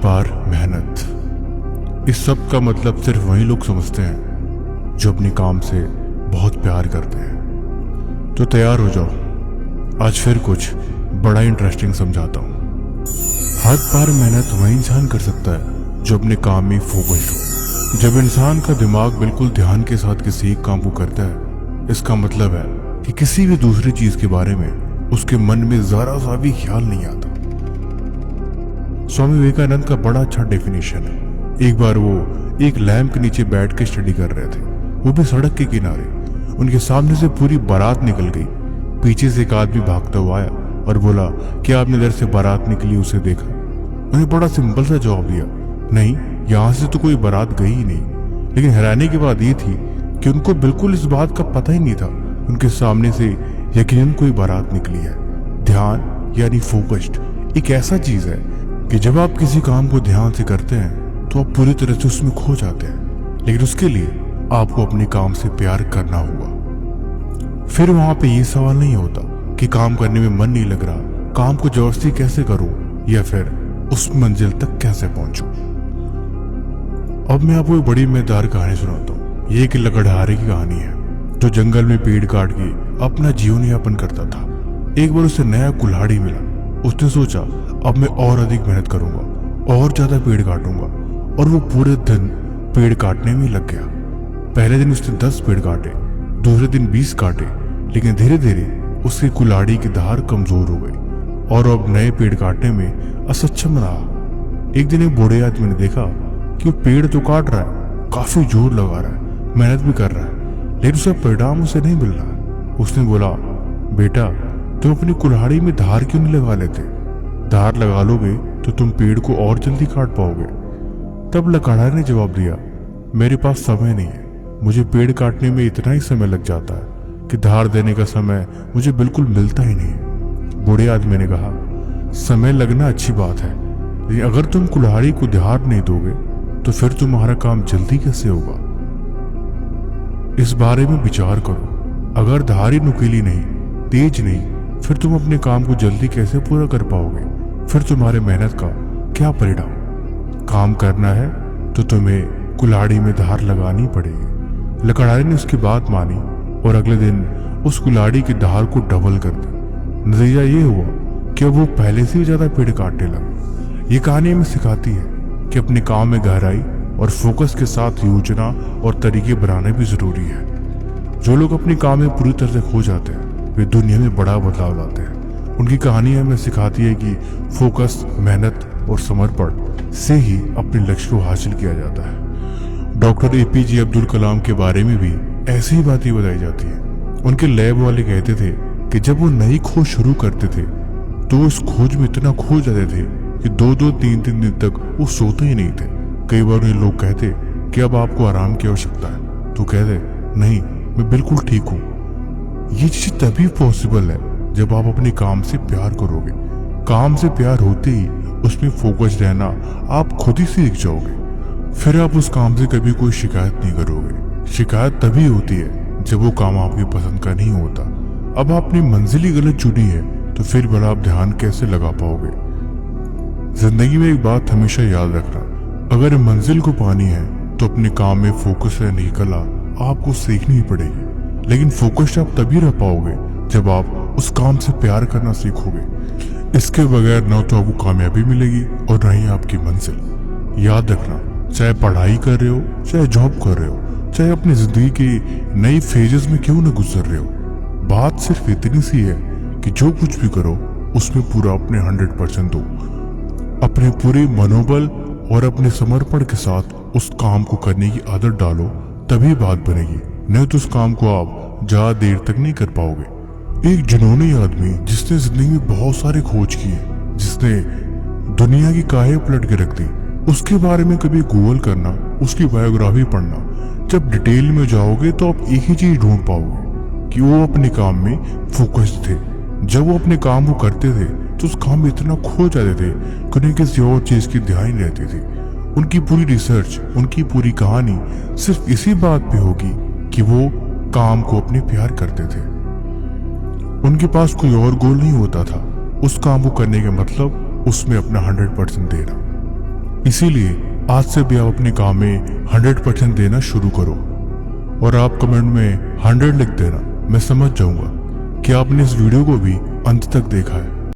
बार मेहनत, इस सब का मतलब सिर्फ वही लोग समझते हैं जो अपने काम से बहुत प्यार करते हैं। तो तैयार हो जाओ, आज फिर कुछ बड़ा इंटरेस्टिंग समझाता हूँ। हर बार मेहनत वही इंसान कर सकता है जो अपने काम में फोकस्ड हो। जब इंसान का दिमाग बिल्कुल ध्यान के साथ किसी एक काम को करता है, इसका मतलब है कि किसी भी दूसरी चीज के बारे में उसके मन में जरा सा भी ख्याल नहीं आता। स्वामी विवेकानंद का बड़ा अच्छा डेफिनेशन है। एक बार वो एक लैंप के नीचे बैठ के स्टडी कर रहे थे, वो भी सड़क के किनारे। उनके सामने से पूरी बारात निकल गई। पीछे से एक आदमी भागता हुआ आया और बोला, क्या आपने इधर से बारात निकली उसे देखा? उन्हें बड़ा सिंपल सा जवाब दिया, नहीं, यहाँ से तो कोई बारात गई ही नहीं। लेकिन हैरानी की बात ये थी कि उनको बिल्कुल इस बात का पता ही नहीं था। उनके सामने से यकीनन कोई बारात निकली है। ध्यान यानी फोकस्ड एक ऐसा चीज है कि जब आप किसी काम को ध्यान से करते हैं तो आप पूरी तरह से उसमें खो जाते हैं। लेकिन उसके लिए आपको अपने काम से प्यार करना होगा। फिर वहां पे ये सवाल नहीं होता कि काम करने में मन नहीं लग रहा, काम को जबरदस्ती कैसे करूं या फिर उस मंजिल तक कैसे पहुंचूं। अब मैं आपको एक बड़ी मजेदार कहानी सुनाता हूँ। ये एक लकड़हारे की कहानी है जो जंगल में पेड़ काट के अपना जीवन यापन करता था। एक बार उसे नया कुल्हाड़ी मिला। उसने सोचा, अब मैं और अधिक मेहनत करूंगा और ज्यादा पेड़ काटूंगा, और वो पूरे दिन पेड़ काटने में लग गया। पहले दिन उसने 10 पेड़ काटे, दूसरे दिन 20 काटे, लेकिन धीरे धीरे उसकी कुल्हाड़ी की धार कमजोर हो गई और अब नए पेड़ काटने में असक्षम रहा। एक दिन एक बूढ़े आदमी ने देखा कि वो पेड़ तो काट रहा है, काफी जोर लगा रहा है, मेहनत भी कर रहा है, लेकिन उसका परिणाम उसे नहीं मिल रहा। उसने बोला, बेटा, तुम अपनी कुल्हाड़ी में धार क्यों नहीं लगा लेते? धार लगा लोगे तो तुम पेड़ को और जल्दी काट पाओगे। तब लकड़हारे ने जवाब दिया, मेरे पास समय नहीं है, मुझे पेड़ काटने में इतना ही समय लग जाता है कि धार देने का समय मुझे बिल्कुल मिलता ही नहीं। बूढ़े आदमी ने कहा, समय लगना अच्छी बात है, लेकिन अगर तुम कुल्हाड़ी को धार नहीं दोगे तो फिर तुम्हारा काम जल्दी कैसे होगा? इस बारे में विचार करो। अगर धार ही नुकीली नहीं, तेज नहीं, फिर तुम अपने काम को जल्दी कैसे पूरा कर पाओगे? फिर तुम्हारे मेहनत का क्या परिणाम? काम करना है तो तुम्हें कुल्हाड़ी में धार लगानी पड़ेगी। लकड़हारे ने उसकी बात मानी और अगले दिन उस कुल्हाड़ी की धार को डबल कर दी। नतीजा ये हुआ कि अब वो पहले से भी ज्यादा पेड़ काटने लगा। ये कहानी हमें सिखाती है कि अपने काम में गहराई और फोकस के साथ योजना और तरीके बनाने भी जरूरी है। जो लोग अपने काम में पूरी तरह से खो जाते हैं वे दुनिया में बड़ा बदलाव लाते हैं। उनकी कहानी हमें सिखाती है कि फोकस, मेहनत और समर्पण से ही अपने लक्ष्य को हासिल किया जाता है। डॉक्टर APJ अब्दुल कलाम के बारे में भी ऐसी ही बातें बताई जाती हैं। उनके लैब वाले कहते थे कि जब वो नई खोज शुरू करते थे तो उस खोज में इतना खो जाते थे कि 2-2, 3-3 दिन तक वो सोते ही नहीं थे। कई बार उन्हें लोग कहते कि अब आपको आराम की आवश्यकता है, तो कहते, नहीं, मैं बिल्कुल ठीक हूँ। ये चीज तभी पॉसिबल है जब आप अपने काम से प्यार करोगे। काम से प्यार होते ही उसमें फोकस रहना आप खुद ही सीख जाओगे। फिर आप उस काम से कभी कोई शिकायत नहीं करोगे। शिकायत तभी होती है जब वो काम आपकी पसंद का नहीं होता। अब आपने मंजिल ही गलत चुनी है तो फिर भला आप ध्यान कैसे लगा पाओगे? जिंदगी में एक बात हमेशा याद रखना, अगर मंजिल को पानी है तो अपने काम में फोकस रहने की कला आपको सीखनी ही पड़ेगी। लेकिन फोकस्ड आप तभी रह पाओगे जब आप उस काम से प्यार करना सीखोगे। इसके बगैर न तो आपको कामयाबी मिलेगी और न ही आपकी मंजिल। याद रखना, चाहे पढ़ाई कर रहे हो, चाहे जॉब कर रहे हो, चाहे अपनी जिंदगी के नई फेजेस में क्यों न गुजर रहे हो, बात सिर्फ इतनी सी है कि जो कुछ भी करो उसमें पूरा अपने 100% दो। अपने पूरे मनोबल और अपने समर्पण के साथ उस काम को करने की आदत डालो, तभी बात बनेगी। नहीं तो उस काम को आप ज्यादा देर तक नहीं कर पाओगे। एक जुनूनी आदमी जिसने जिंदगी में बहुत सारी खोज की है, जिसने दुनिया की काहे पलट के रख दी, उसके बारे में कभी गूगल करना, उसकी बायोग्राफी पढ़ना। जब डिटेल में जाओगे तो आप एक ही चीज ढूंढ पाओगे कि वो अपने काम में फोकस्ड थे। जब वो अपने काम को करते थे तो उस काम में इतना खो जाते थे कि उन्हें किसी और चीज की ध्यान नहीं रहती थी। उनकी पूरी रिसर्च, उनकी पूरी कहानी सिर्फ इसी बात पे होगी कि वो काम को अपने प्यार करते थे। उनके पास कोई और गोल नहीं होता था। उस काम को करने का मतलब उसमें अपना 100% देना। इसीलिए आज से भी आप अपने काम में 100% देना शुरू करो। और आप कमेंट में 100 लिख देना, मैं समझ जाऊंगा कि आपने इस वीडियो को भी अंत तक देखा है।